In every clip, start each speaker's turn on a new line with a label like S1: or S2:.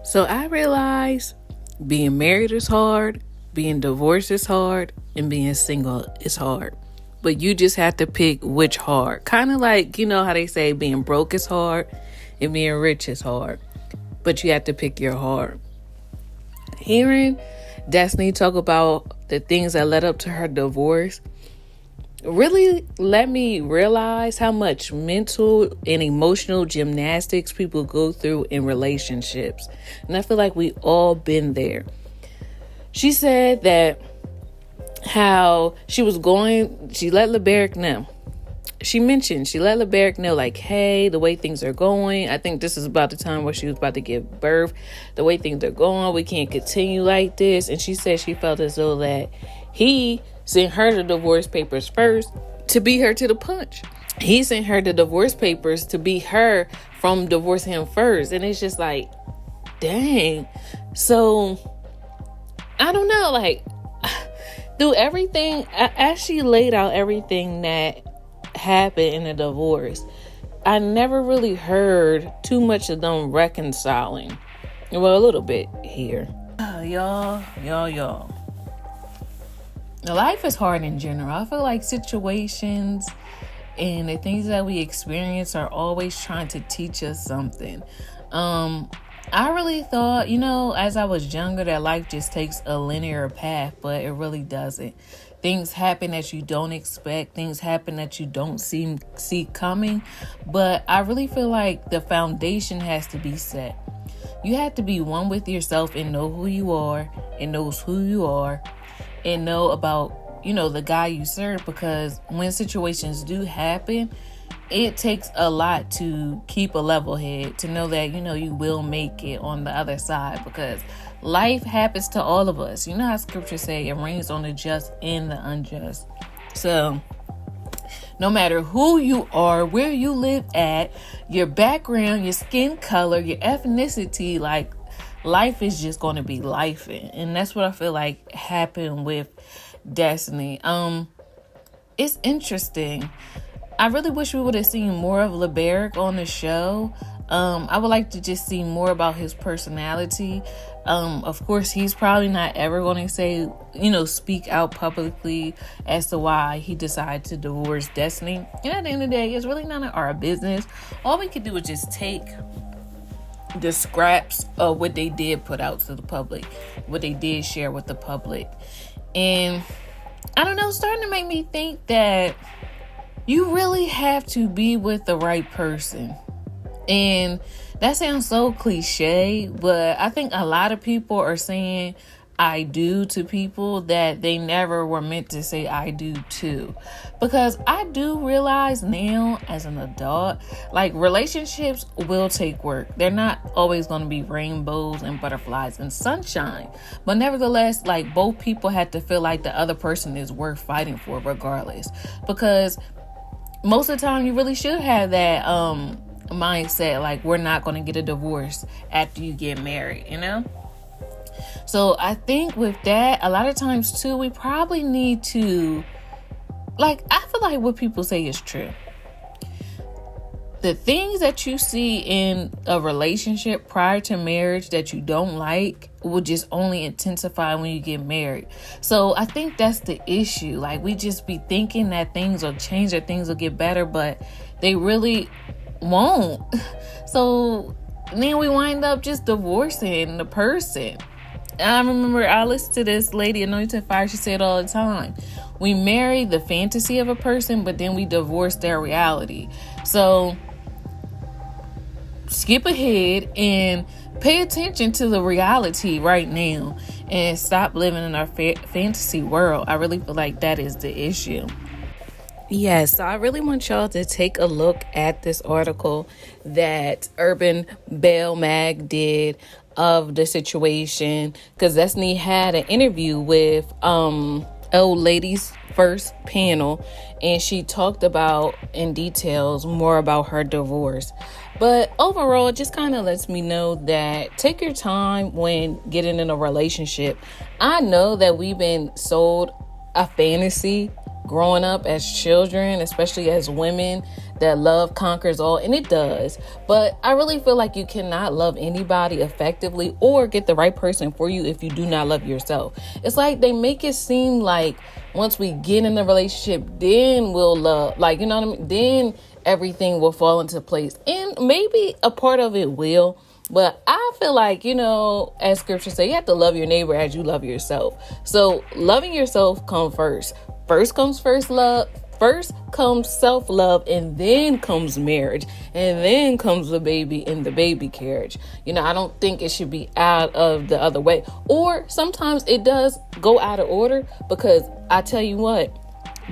S1: So I realized being married is hard, being divorced is hard, and being single is hard. But you just have to pick which hard. Kind of like, you know how they say being broke is hard and being rich is hard. But you have to pick your hard. Hearing Destiny talk about the things that led up to her divorce really let me realize how much mental and emotional gymnastics people go through in relationships. And I feel like we all been there. She said that how she let LeBerick know. She mentioned she let LeBerick know, like, hey, the way things are going. I think this is about the time where she was about to give birth. The way things are going, we can't continue like this. And she said she felt as though that he sent her the divorce papers first to beat her to the punch. He sent her the divorce papers to beat her from divorcing him first. And it's just like, dang. So, I don't know, like, through everything, as she laid out everything that happened in the divorce, I never really heard too much of them reconciling. Well, a little bit here. Y'all. Life is hard in general. I feel like situations and the things that we experience are always trying to teach us something. I really thought, as I was younger, that life just takes a linear path, but it really doesn't. Things happen that you don't expect. Things happen that you don't see coming. But I really feel like the foundation has to be set. You have to be one with yourself and know who you are and knows who you are and know about, the guy you serve, because when situations do happen, it takes a lot to keep a level head, to know that, you will make it on the other side, because life happens to all of us. You know how scripture say it rains on the just and the unjust. So no matter who you are, where you live at, your background, your skin color, your ethnicity, like, life is just going to be life. And that's what I feel like happened with Destiny. It's interesting. I really wish we would have seen more of LeBerick on the show. I would like to just see more about his personality. Of course, he's probably not ever going to say, speak out publicly as to why he decided to divorce Destiny. And at the end of the day, it's really none of our business. All we could do is just take the scraps of what they did put out to the public, what they did share with the public. And I don't know, starting to make me think that you really have to be with the right person. And that sounds so cliche, but I think a lot of people are saying I do to people that they never were meant to say I do to. Because I do realize now as an adult, like, relationships will take work. They're not always going to be rainbows and butterflies and sunshine. But nevertheless, like, both people have to feel like the other person is worth fighting for regardless. Because most of the time you really should have that mindset, like, we're not going to get a divorce after you get married, So I think with that, a lot of times too, we probably need to, like, I feel like what people say is true. The things that you see in a relationship prior to marriage that you don't like will just only intensify when you get married. So I think that's the issue. Like, we just be thinking that things will change or things will get better, but they really won't. So then we wind up just divorcing the person. I remember I listened to this lady, Anointed Fire, she said all the time, we marry the fantasy of a person, but then we divorce their reality. So skip ahead and pay attention to the reality right now and stop living in our fantasy world. I really feel like that is the issue. Yes, so I really want y'all to take a look at this article that Urban Bell Mag did of the situation, because Destiny had an interview with Old Ladies First panel, and she talked about in details more about her divorce. But overall, it just kind of lets me know that take your time when getting in a relationship. I know that we've been sold a fantasy growing up as children, especially as women, that love conquers all, and it does. But I really feel like you cannot love anybody effectively or get the right person for you if you do not love yourself. It's like they make it seem like once we get in a relationship, then we'll love, like, you know what I mean? Then everything will fall into place. And maybe a part of it will. But I feel like, as scripture say, you have to love your neighbor as you love yourself. So loving yourself comes first. First comes love. First comes self-love, and then comes marriage, and then comes the baby in the baby carriage. I don't think it should be out of the other way. Or sometimes it does go out of order, because I tell you what,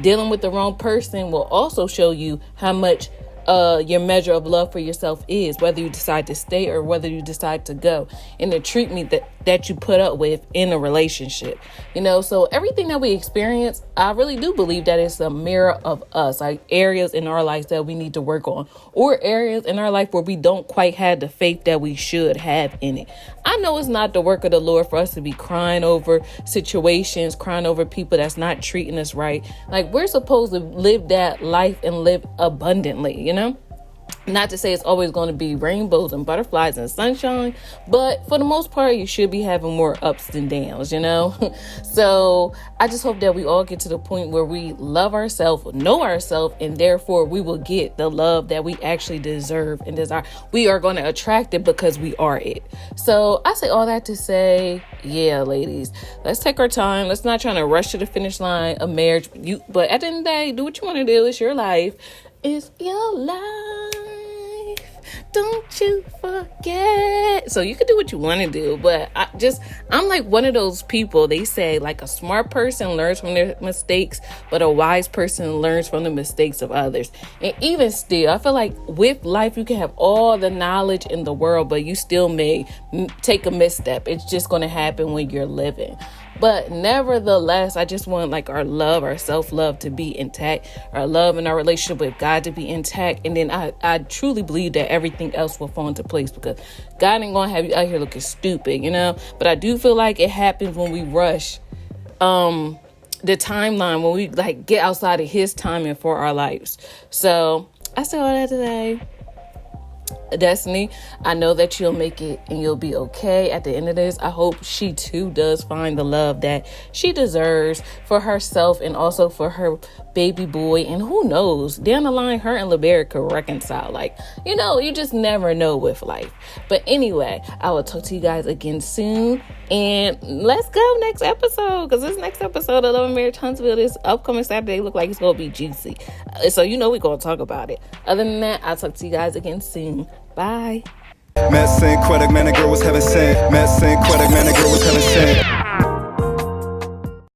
S1: dealing with the wrong person will also show you how much your measure of love for yourself is, whether you decide to stay or whether you decide to go, and the treatment that you put up with in a relationship. So everything that we experience, I really do believe that it's a mirror of us, like areas in our lives that we need to work on, or areas in our life where we don't quite have the faith that we should have in it. I know it's not the work of the Lord for us to be crying over situations, crying over people that's not treating us right. Like, we're supposed to live that life and live abundantly, Not to say it's always going to be rainbows and butterflies and sunshine, but for the most part, you should be having more ups than downs, So I just hope that we all get to the point where we love ourselves, know ourselves, and therefore we will get the love that we actually deserve and desire. We are going to attract it because we are it. So I say all that to say, yeah, ladies, let's take our time. Let's not try to rush to the finish line of marriage. But at the end of the day, do what you want to do. It's your life. It's your life. Don't you forget. So you can do what you want to do, but I'm like one of those people. They say, like, a smart person learns from their mistakes, but a wise person learns from the mistakes of others. And even still, I feel like with life, you can have all the knowledge in the world, but you still may take a misstep. It's just going to happen when you're living. But nevertheless, I just want our love, our self-love to be intact, our love and our relationship with God to be intact. And then I truly believe that everything else will fall into place, because God ain't going to have you out here looking stupid, But I do feel like it happens when we rush the timeline, when we get outside of his timing for our lives. So I say all that today. Destiny, I know that you'll make it and you'll be okay at the end of this. I hope she too does find the love that she deserves for herself and also for her baby boy. And who knows, down the line, her and LeBaron could reconcile. You just never know with life. But anyway, I will talk to you guys again soon. And let's go next episode, because this next episode of Love and Marriage Huntsville, this upcoming Saturday, look like it's going to be juicy. So we're going to talk about it. Other than that, I'll talk to you guys again soon. Bye.
S2: Met Synquette, man, the girl was heaven sent. Met Synquette, man, the girl was